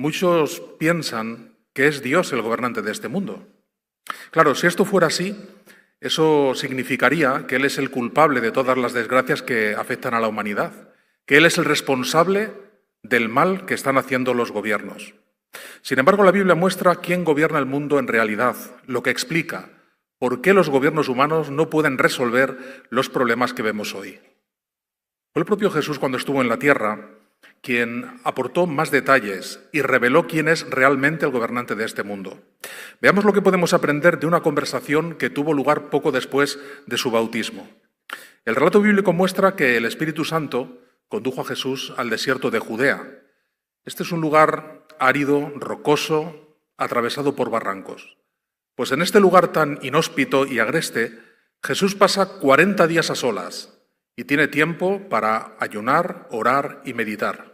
Muchos piensan que es Dios el gobernante de este mundo. Claro, si esto fuera así, eso significaría que Él es el culpable de todas las desgracias que afectan a la humanidad, que Él es el responsable del mal que están haciendo los gobiernos. Sin embargo, la Biblia muestra quién gobierna el mundo en realidad, lo que explica por qué los gobiernos humanos no pueden resolver los problemas que vemos hoy. Fue el propio Jesús, cuando estuvo en la tierra, quien aportó más detalles y reveló quién es realmente el gobernante de este mundo. Veamos lo que podemos aprender de una conversación que tuvo lugar poco después de su bautismo. El relato bíblico muestra que el Espíritu Santo condujo a Jesús al desierto de Judea. Este es un lugar árido, rocoso, atravesado por barrancos. Pues en este lugar tan inhóspito y agreste, Jesús pasa 40 días a solas y tiene tiempo para ayunar, orar y meditar.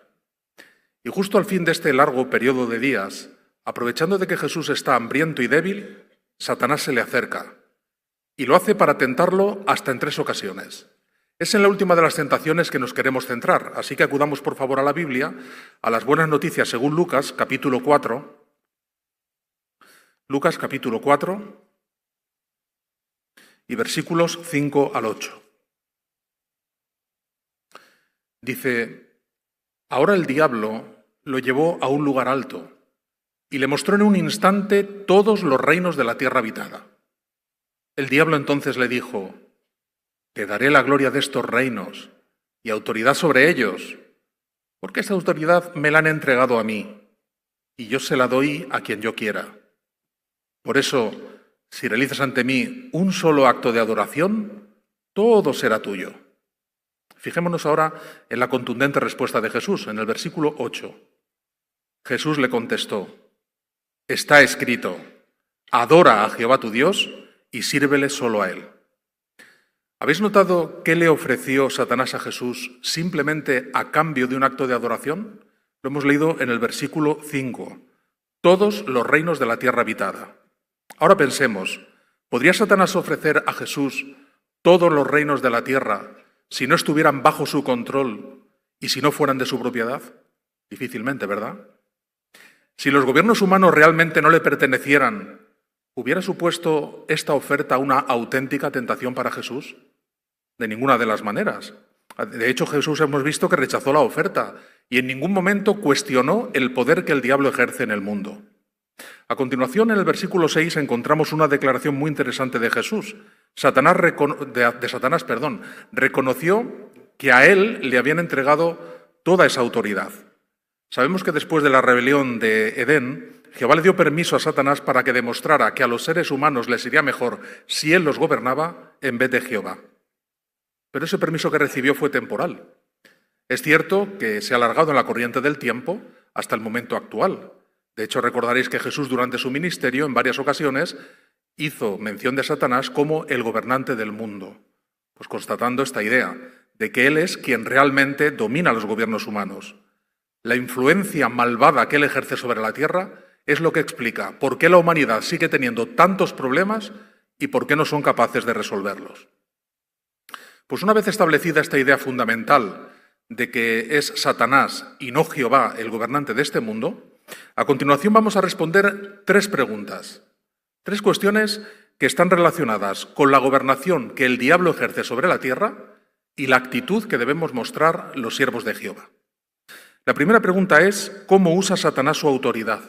Y justo al fin de este largo periodo de días, aprovechando de que Jesús está hambriento y débil, Satanás se le acerca y lo hace para tentarlo hasta en 3 ocasiones. Es en la última de las tentaciones que nos queremos centrar, así que acudamos por favor a la Biblia, a las buenas noticias según Lucas, capítulo 4. Lucas, capítulo 4, y versículos 5 al 8. Dice: ahora el diablo lo llevó a un lugar alto y le mostró en un instante todos los reinos de la tierra habitada. El diablo entonces le dijo: te daré la gloria de estos reinos y autoridad sobre ellos, porque esa autoridad me la han entregado a mí, y yo se la doy a quien yo quiera. Por eso, si realizas ante mí un solo acto de adoración, todo será tuyo. Fijémonos ahora en la contundente respuesta de Jesús, en el versículo 8. Jesús le contestó: está escrito, adora a Jehová tu Dios y sírvele solo a Él. ¿Habéis notado qué le ofreció Satanás a Jesús simplemente a cambio de un acto de adoración? Lo hemos leído en el versículo 5. Todos los reinos de la tierra habitada. Ahora pensemos, ¿podría Satanás ofrecer a Jesús todos los reinos de la tierra si no estuvieran bajo su control y si no fueran de su propiedad? Difícilmente, ¿verdad? Si los gobiernos humanos realmente no le pertenecieran, ¿hubiera supuesto esta oferta una auténtica tentación para Jesús? De ninguna de las maneras. De hecho, Jesús hemos visto que rechazó la oferta y en ningún momento cuestionó el poder que el diablo ejerce en el mundo. A continuación, en el versículo 6, encontramos una declaración muy interesante de Jesús. Satanás reconoció que a él le habían entregado toda esa autoridad. Sabemos que después de la rebelión de Edén, Jehová le dio permiso a Satanás para que demostrara que a los seres humanos les iría mejor si él los gobernaba en vez de Jehová. Pero ese permiso que recibió fue temporal. Es cierto que se ha alargado en la corriente del tiempo hasta el momento actual. De hecho, recordaréis que Jesús durante su ministerio en varias ocasiones hizo mención de Satanás como el gobernante del mundo, pues constatando esta idea de que él es quien realmente domina los gobiernos humanos. La influencia malvada que él ejerce sobre la tierra es lo que explica por qué la humanidad sigue teniendo tantos problemas y por qué no son capaces de resolverlos. Pues una vez establecida esta idea fundamental de que es Satanás y no Jehová el gobernante de este mundo, a continuación vamos a responder 3 preguntas, 3 cuestiones que están relacionadas con la gobernación que el diablo ejerce sobre la tierra y la actitud que debemos mostrar los siervos de Jehová. La primera pregunta es: ¿cómo usa Satanás su autoridad?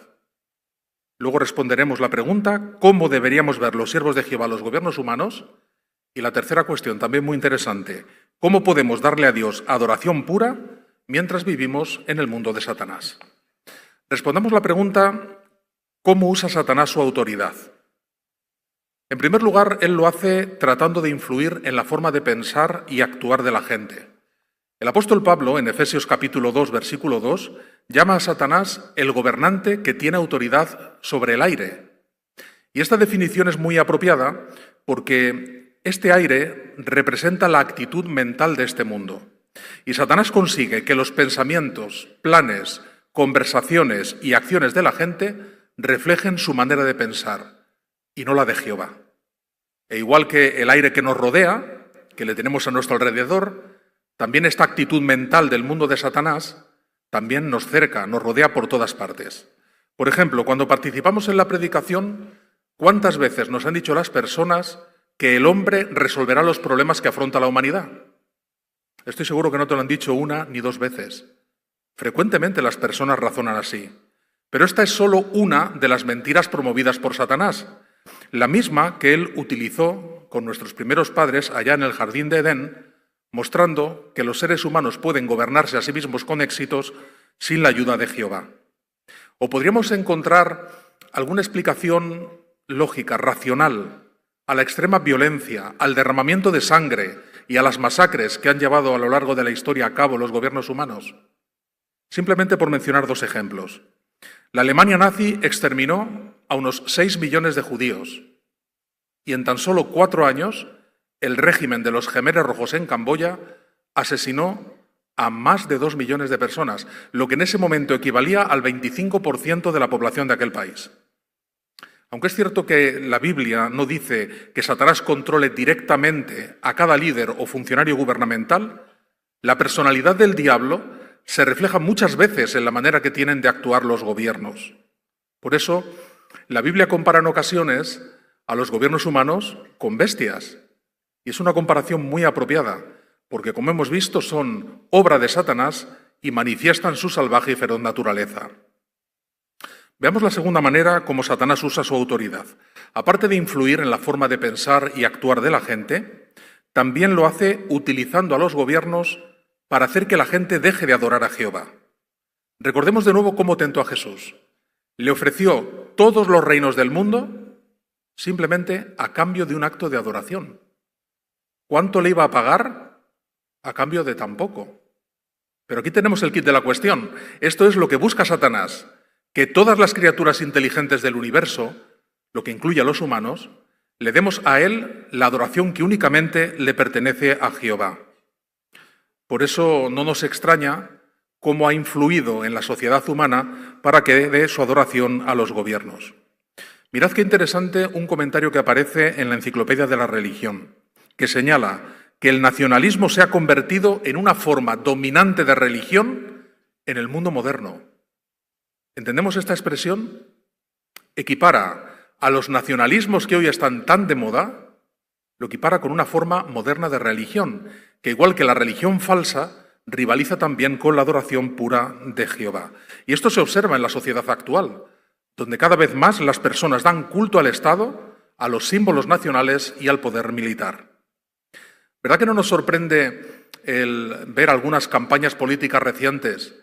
Luego responderemos la pregunta: ¿cómo deberíamos ver los siervos de Jehová los gobiernos humanos? Y la tercera cuestión, también muy interesante: ¿cómo podemos darle a Dios adoración pura mientras vivimos en el mundo de Satanás? Respondamos la pregunta: ¿cómo usa Satanás su autoridad? En primer lugar, él lo hace tratando de influir en la forma de pensar y actuar de la gente. El apóstol Pablo, en Efesios capítulo 2, versículo 2, llama a Satanás el gobernante que tiene autoridad sobre el aire. Y esta definición es muy apropiada porque este aire representa la actitud mental de este mundo. Y Satanás consigue que los pensamientos, planes, conversaciones y acciones de la gente reflejen su manera de pensar y no la de Jehová. E igual que el aire que nos rodea, que le tenemos a nuestro alrededor, también esta actitud mental del mundo de Satanás también nos cerca, nos rodea por todas partes. Por ejemplo, cuando participamos en la predicación, ¿cuántas veces nos han dicho las personas que el hombre resolverá los problemas que afronta la humanidad? Estoy seguro que no te lo han dicho una ni dos veces. Frecuentemente las personas razonan así. Pero esta es solo una de las mentiras promovidas por Satanás, la misma que él utilizó con nuestros primeros padres allá en el jardín de Edén, mostrando que los seres humanos pueden gobernarse a sí mismos con éxitos sin la ayuda de Jehová. O podríamos encontrar alguna explicación lógica, racional, a la extrema violencia, al derramamiento de sangre y a las masacres que han llevado a lo largo de la historia a cabo los gobiernos humanos. Simplemente por mencionar dos ejemplos. La Alemania nazi exterminó a unos 6 millones de judíos y en tan solo 4 años el régimen de los Jemeres Rojos en Camboya asesinó a más de 2 millones de personas, lo que en ese momento equivalía al 25% de la población de aquel país. Aunque es cierto que la Biblia no dice que Satanás controle directamente a cada líder o funcionario gubernamental, la personalidad del diablo se refleja muchas veces en la manera que tienen de actuar los gobiernos. Por eso, la Biblia compara en ocasiones a los gobiernos humanos con bestias. Y es una comparación muy apropiada, porque como hemos visto son obra de Satanás y manifiestan su salvaje y feroz naturaleza. Veamos la segunda manera como Satanás usa su autoridad. Aparte de influir en la forma de pensar y actuar de la gente, también lo hace utilizando a los gobiernos para hacer que la gente deje de adorar a Jehová. Recordemos de nuevo cómo tentó a Jesús. Le ofreció todos los reinos del mundo simplemente a cambio de un acto de adoración. ¿Cuánto le iba a pagar? A cambio de tan poco. Pero aquí tenemos el quid de la cuestión. Esto es lo que busca Satanás, que todas las criaturas inteligentes del universo, lo que incluye a los humanos, le demos a él la adoración que únicamente le pertenece a Jehová. Por eso no nos extraña cómo ha influido en la sociedad humana para que dé su adoración a los gobiernos. Mirad qué interesante un comentario que aparece en la Enciclopedia de la Religión, que señala que el nacionalismo se ha convertido en una forma dominante de religión en el mundo moderno. ¿Entendemos esta expresión? Equipara a los nacionalismos que hoy están tan de moda, lo equipara con una forma moderna de religión, que igual que la religión falsa, rivaliza también con la adoración pura de Jehová. Y esto se observa en la sociedad actual, donde cada vez más las personas dan culto al Estado, a los símbolos nacionales y al poder militar. ¿Verdad que no nos sorprende el ver algunas campañas políticas recientes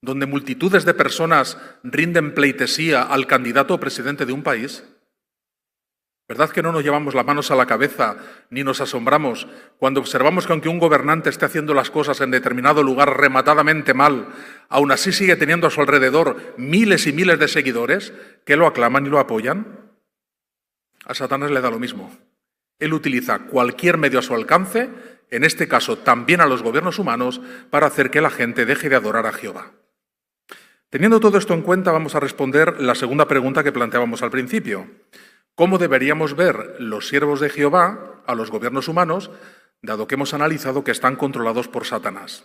donde multitudes de personas rinden pleitesía al candidato o presidente de un país? ¿Verdad que no nos llevamos las manos a la cabeza ni nos asombramos cuando observamos que aunque un gobernante esté haciendo las cosas en determinado lugar rematadamente mal, aún así sigue teniendo a su alrededor miles y miles de seguidores que lo aclaman y lo apoyan? A Satanás le da lo mismo. Él utiliza cualquier medio a su alcance, en este caso también a los gobiernos humanos, para hacer que la gente deje de adorar a Jehová. Teniendo todo esto en cuenta, vamos a responder la segunda pregunta que planteábamos al principio. ¿Cómo deberíamos ver los siervos de Jehová a los gobiernos humanos, dado que hemos analizado que están controlados por Satanás?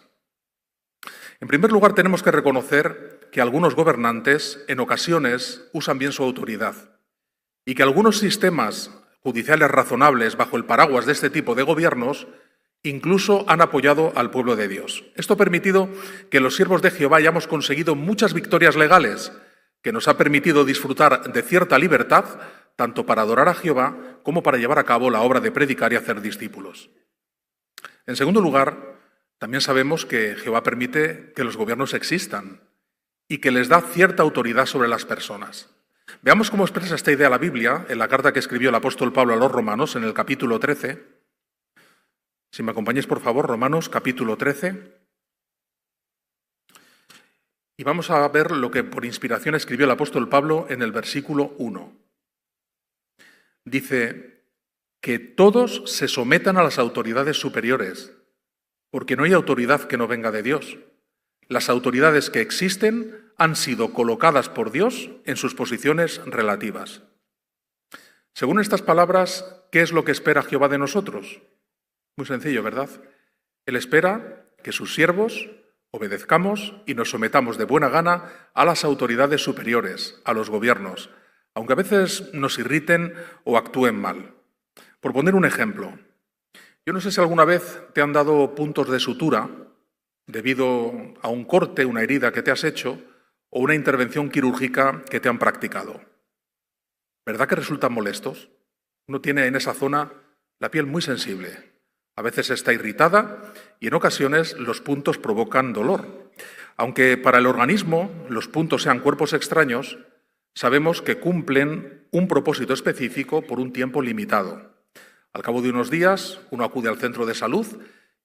En primer lugar, tenemos que reconocer que algunos gobernantes en ocasiones usan bien su autoridad y que algunos sistemas judiciales razonables bajo el paraguas de este tipo de gobiernos incluso han apoyado al pueblo de Dios. Esto ha permitido que los siervos de Jehová hayamos conseguido muchas victorias legales, que nos ha permitido disfrutar de cierta libertad, tanto para adorar a Jehová como para llevar a cabo la obra de predicar y hacer discípulos. En segundo lugar, también sabemos que Jehová permite que los gobiernos existan y que les da cierta autoridad sobre las personas. Veamos cómo expresa esta idea la Biblia en la carta que escribió el apóstol Pablo a los Romanos en el capítulo 13. Si me acompañáis, por favor, Romanos capítulo 13. Y vamos a ver lo que por inspiración escribió el apóstol Pablo en el versículo 1. Dice que todos se sometan a las autoridades superiores, porque no hay autoridad que no venga de Dios. Las autoridades que existen han sido colocadas por Dios en sus posiciones relativas. Según estas palabras, ¿qué es lo que espera Jehová de nosotros? Muy sencillo, ¿verdad? Él espera que sus siervos obedezcamos y nos sometamos de buena gana a las autoridades superiores, a los gobiernos, aunque a veces nos irriten o actúen mal. Por poner un ejemplo, yo no sé si alguna vez te han dado puntos de sutura debido a un corte, una herida que te has hecho o una intervención quirúrgica que te han practicado. ¿Verdad que resultan molestos? Uno tiene en esa zona la piel muy sensible. A veces está irritada y en ocasiones los puntos provocan dolor. Aunque para el organismo los puntos sean cuerpos extraños, sabemos que cumplen un propósito específico por un tiempo limitado. Al cabo de unos días, uno acude al centro de salud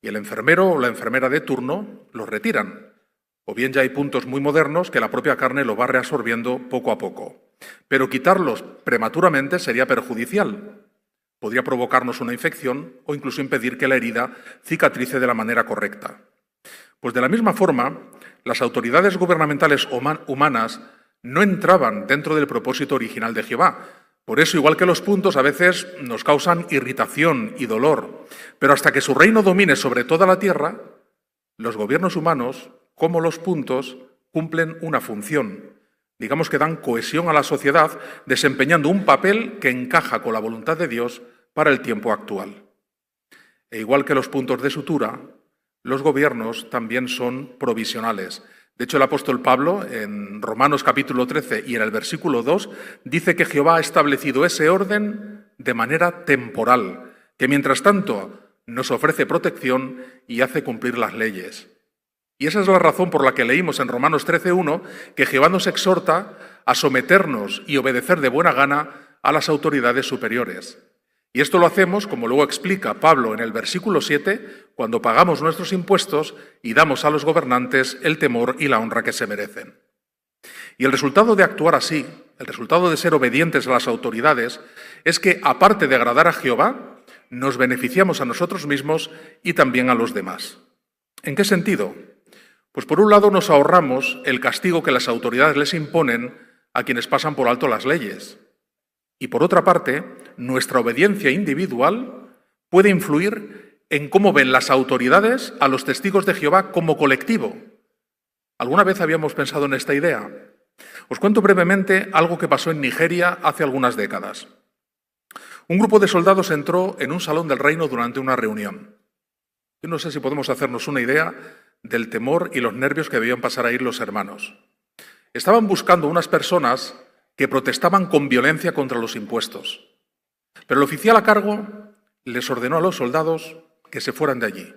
y el enfermero o la enfermera de turno los retiran. O bien ya hay puntos muy modernos que la propia carne lo va reabsorbiendo poco a poco. Pero quitarlos prematuramente sería perjudicial. Podría provocarnos una infección o incluso impedir que la herida cicatrice de la manera correcta. Pues de la misma forma, las autoridades gubernamentales humanas no entraban dentro del propósito original de Jehová. Por eso, igual que los puntos, a veces nos causan irritación y dolor. Pero hasta que su reino domine sobre toda la tierra, los gobiernos humanos, como los puntos, cumplen una función. Digamos que dan cohesión a la sociedad, desempeñando un papel que encaja con la voluntad de Dios para el tiempo actual. E igual que los puntos de sutura, los gobiernos también son provisionales. De hecho, el apóstol Pablo, en Romanos capítulo 13 y en el versículo 2, dice que Jehová ha establecido ese orden de manera temporal, que mientras tanto nos ofrece protección y hace cumplir las leyes. Y esa es la razón por la que leímos en Romanos 13:1 que Jehová nos exhorta a someternos y obedecer de buena gana a las autoridades superiores. Y esto lo hacemos, como luego explica Pablo en el versículo 7, cuando pagamos nuestros impuestos y damos a los gobernantes el temor y la honra que se merecen. Y el resultado de actuar así, el resultado de ser obedientes a las autoridades, es que, aparte de agradar a Jehová, nos beneficiamos a nosotros mismos y también a los demás. ¿En qué sentido? Pues por un lado nos ahorramos el castigo que las autoridades les imponen a quienes pasan por alto las leyes. Y por otra parte, nuestra obediencia individual puede influir en cómo ven las autoridades a los testigos de Jehová como colectivo. ¿Alguna vez habíamos pensado en esta idea? Os cuento brevemente algo que pasó en Nigeria hace algunas décadas. Un grupo de soldados entró en un salón del reino durante una reunión. Yo no sé si podemos hacernos una idea del temor y los nervios que debían pasar ahí los hermanos. Estaban buscando unas personas que protestaban con violencia contra los impuestos. Pero el oficial a cargo les ordenó a los soldados que se fueran de allí.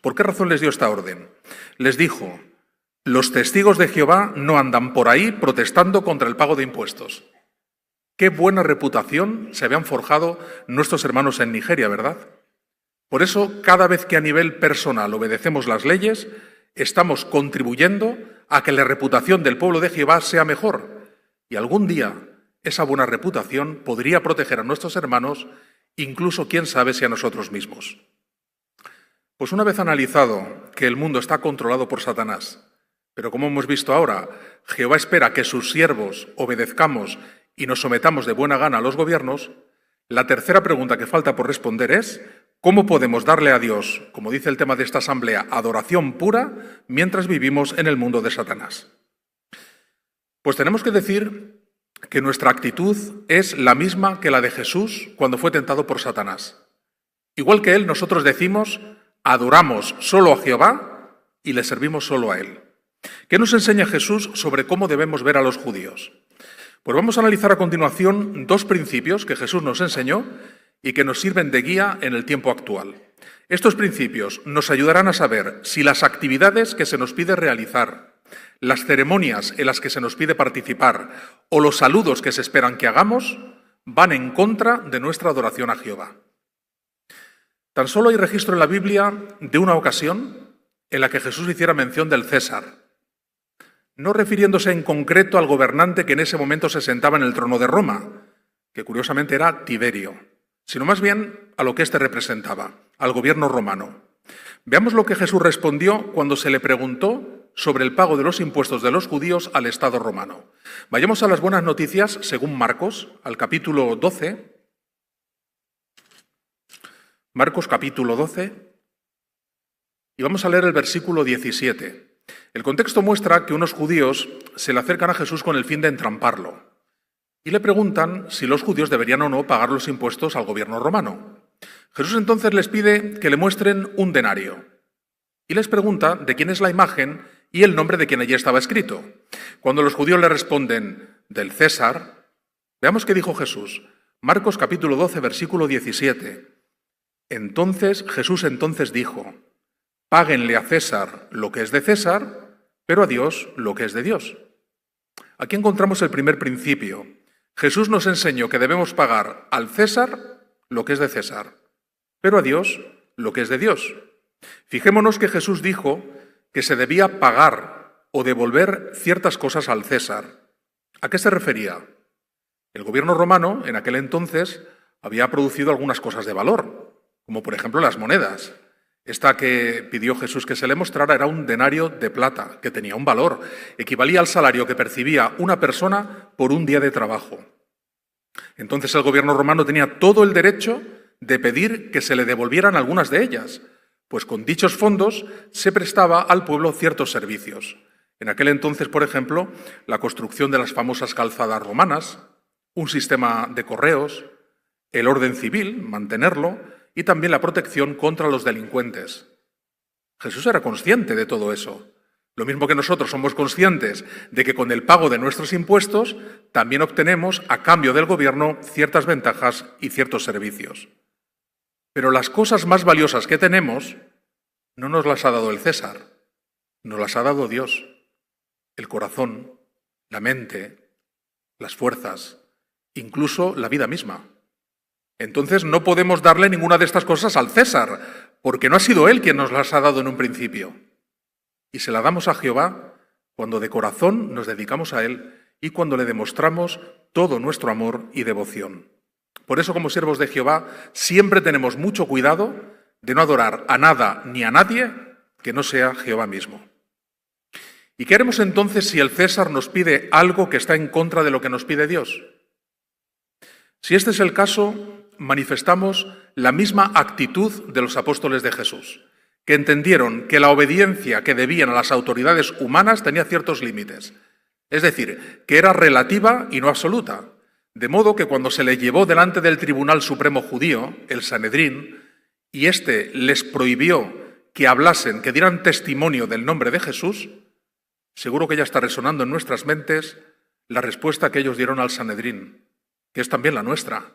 ¿Por qué razón les dio esta orden? Les dijo: los testigos de Jehová no andan por ahí protestando contra el pago de impuestos. Qué buena reputación se habían forjado nuestros hermanos en Nigeria, ¿verdad? Por eso, cada vez que a nivel personal obedecemos las leyes, estamos contribuyendo a que la reputación del pueblo de Jehová sea mejor. Y algún día esa buena reputación podría proteger a nuestros hermanos, incluso quién sabe si a nosotros mismos. Pues una vez analizado que el mundo está controlado por Satanás, pero como hemos visto ahora, Jehová espera que sus siervos obedezcamos y nos sometamos de buena gana a los gobiernos, la tercera pregunta que falta por responder es: ¿cómo podemos darle a Dios, como dice el tema de esta asamblea, adoración pura mientras vivimos en el mundo de Satanás? Pues tenemos que decir que nuestra actitud es la misma que la de Jesús cuando fue tentado por Satanás. Igual que él, nosotros decimos: adoramos solo a Jehová y le servimos solo a él. ¿Qué nos enseña Jesús sobre cómo debemos ver a los judíos? Pues vamos a analizar a continuación dos principios que Jesús nos enseñó y que nos sirven de guía en el tiempo actual. Estos principios nos ayudarán a saber si las actividades que se nos pide realizar, las ceremonias en las que se nos pide participar o los saludos que se esperan que hagamos van en contra de nuestra adoración a Jehová. Tan solo hay registro en la Biblia de una ocasión en la que Jesús hiciera mención del César, no refiriéndose en concreto al gobernante que en ese momento se sentaba en el trono de Roma, que curiosamente era Tiberio, sino más bien a lo que éste representaba, al gobierno romano. Veamos lo que Jesús respondió cuando se le preguntó sobre el pago de los impuestos de los judíos al Estado romano. Vayamos a las buenas noticias según Marcos, al capítulo 12. Marcos capítulo 12. Y vamos a leer el versículo 17. El contexto muestra que unos judíos se le acercan a Jesús con el fin de entramparlo y le preguntan si los judíos deberían o no pagar los impuestos al gobierno romano. Jesús entonces les pide que le muestren un denario y les pregunta de quién es la imagen y el nombre de quien allí estaba escrito. Cuando los judíos le responden del César, veamos qué dijo Jesús. Marcos capítulo 12, versículo 17. Entonces Jesús dijo: páguenle a César lo que es de César, pero a Dios lo que es de Dios. Aquí encontramos el primer principio. Jesús nos enseñó que debemos pagar al César lo que es de César, pero a Dios lo que es de Dios. Fijémonos que Jesús dijo que se debía pagar o devolver ciertas cosas al César. ¿A qué se refería? El gobierno romano, en aquel entonces, había producido algunas cosas de valor, como por ejemplo las monedas. Esta que pidió Jesús que se le mostrara era un denario de plata, que tenía un valor, equivalía al salario que percibía una persona por un día de trabajo. Entonces el gobierno romano tenía todo el derecho de pedir que se le devolvieran algunas de ellas, pues con dichos fondos se prestaba al pueblo ciertos servicios. En aquel entonces, por ejemplo, la construcción de las famosas calzadas romanas, un sistema de correos, el orden civil, mantenerlo, y también la protección contra los delincuentes. Jesús era consciente de todo eso. Lo mismo que nosotros somos conscientes de que con el pago de nuestros impuestos también obtenemos a cambio del gobierno ciertas ventajas y ciertos servicios. Pero las cosas más valiosas que tenemos no nos las ha dado el César, nos las ha dado Dios. El corazón, la mente, las fuerzas, incluso la vida misma. Entonces no podemos darle ninguna de estas cosas al César, porque no ha sido él quien nos las ha dado en un principio. Y se la damos a Jehová cuando de corazón nos dedicamos a él y cuando le demostramos todo nuestro amor y devoción. Por eso, como siervos de Jehová, siempre tenemos mucho cuidado de no adorar a nada ni a nadie que no sea Jehová mismo. ¿Y qué haremos entonces si el César nos pide algo que está en contra de lo que nos pide Dios? Si este es el caso, manifestamos la misma actitud de los apóstoles de Jesús, que entendieron que la obediencia que debían a las autoridades humanas tenía ciertos límites, es decir, que era relativa y no absoluta, de modo que cuando se le llevó delante del Tribunal Supremo Judío, el Sanedrín, y éste les prohibió que hablasen, que dieran testimonio del nombre de Jesús, seguro que ya está resonando en nuestras mentes la respuesta que ellos dieron al Sanedrín, que es también la nuestra.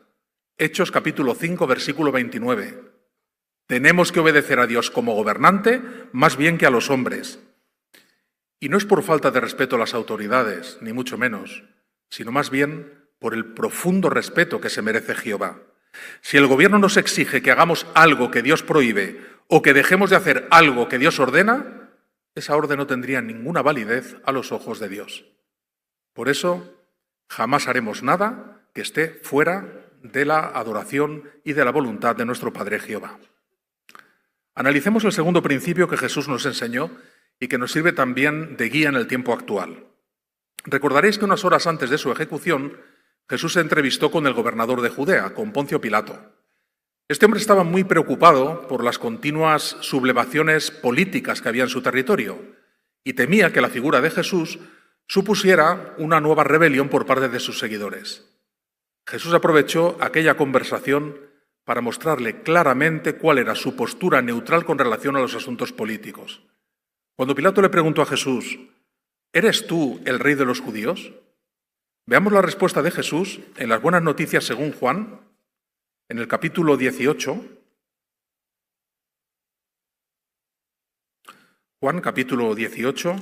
Hechos capítulo 5, versículo 29. Tenemos que obedecer a Dios como gobernante más bien que a los hombres. Y no es por falta de respeto a las autoridades, ni mucho menos, sino más bien por el profundo respeto que se merece Jehová. Si el gobierno nos exige que hagamos algo que Dios prohíbe o que dejemos de hacer algo que Dios ordena, esa orden no tendría ninguna validez a los ojos de Dios. Por eso, jamás haremos nada que esté fuera de la adoración y de la voluntad de nuestro Padre Jehová. Analicemos el segundo principio que Jesús nos enseñó y que nos sirve también de guía en el tiempo actual. Recordaréis que unas horas antes de su ejecución, Jesús se entrevistó con el gobernador de Judea, con Poncio Pilato. Este hombre estaba muy preocupado por las continuas sublevaciones políticas que había en su territorio y temía que la figura de Jesús supusiera una nueva rebelión por parte de sus seguidores. Jesús aprovechó aquella conversación para mostrarle claramente cuál era su postura neutral con relación a los asuntos políticos. Cuando Pilato le preguntó a Jesús: ¿eres tú el rey de los judíos? Veamos la respuesta de Jesús en las Buenas Noticias según Juan, en el capítulo 18. Juan, capítulo 18,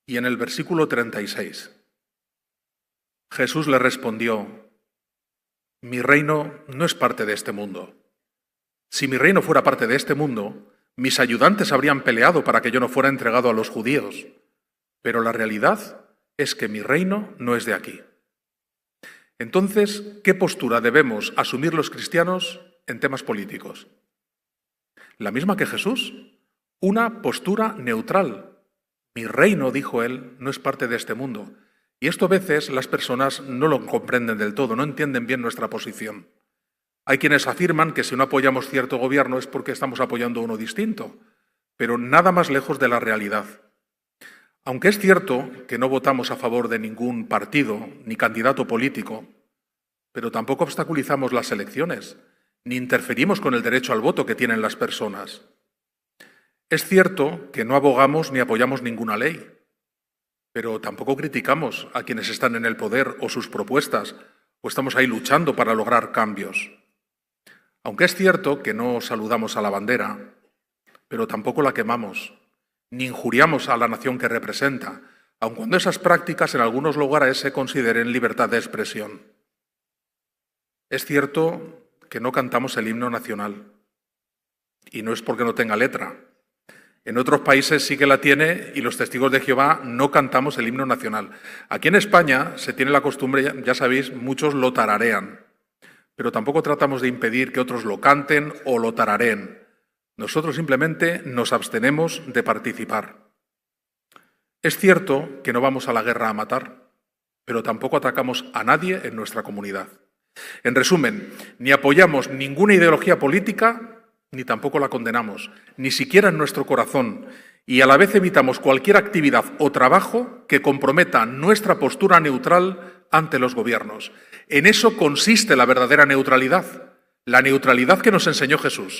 y en el versículo 36. Jesús le respondió: mi reino no es parte de este mundo. Si mi reino fuera parte de este mundo, mis ayudantes habrían peleado para que yo no fuera entregado a los judíos. Pero la realidad es que mi reino no es de aquí. Entonces, ¿qué postura debemos asumir los cristianos en temas políticos? La misma que Jesús, una postura neutral. Mi reino, dijo él, no es parte de este mundo. Y esto a veces las personas no lo comprenden del todo, no entienden bien nuestra posición. Hay quienes afirman que si no apoyamos cierto gobierno es porque estamos apoyando uno distinto, pero nada más lejos de la realidad. Aunque es cierto que no votamos a favor de ningún partido ni candidato político, pero tampoco obstaculizamos las elecciones, ni interferimos con el derecho al voto que tienen las personas. Es cierto que no abogamos ni apoyamos ninguna ley, pero tampoco criticamos a quienes están en el poder o sus propuestas, o estamos ahí luchando para lograr cambios. Aunque es cierto que no saludamos a la bandera, pero tampoco la quemamos, ni injuriamos a la nación que representa, aun cuando esas prácticas en algunos lugares se consideren libertad de expresión. Es cierto que no cantamos el himno nacional, y no es porque no tenga letra. En otros países sí que la tiene y los testigos de Jehová no cantamos el himno nacional. Aquí en España se tiene la costumbre, ya sabéis, muchos lo tararean, pero tampoco tratamos de impedir que otros lo canten o lo tarareen. Nosotros simplemente nos abstenemos de participar. Es cierto que no vamos a la guerra a matar, pero tampoco atacamos a nadie en nuestra comunidad. En resumen, ni apoyamos ninguna ideología política, ni tampoco la condenamos, ni siquiera en nuestro corazón, y a la vez evitamos cualquier actividad o trabajo que comprometa nuestra postura neutral ante los gobiernos. En eso consiste la verdadera neutralidad, la neutralidad que nos enseñó Jesús.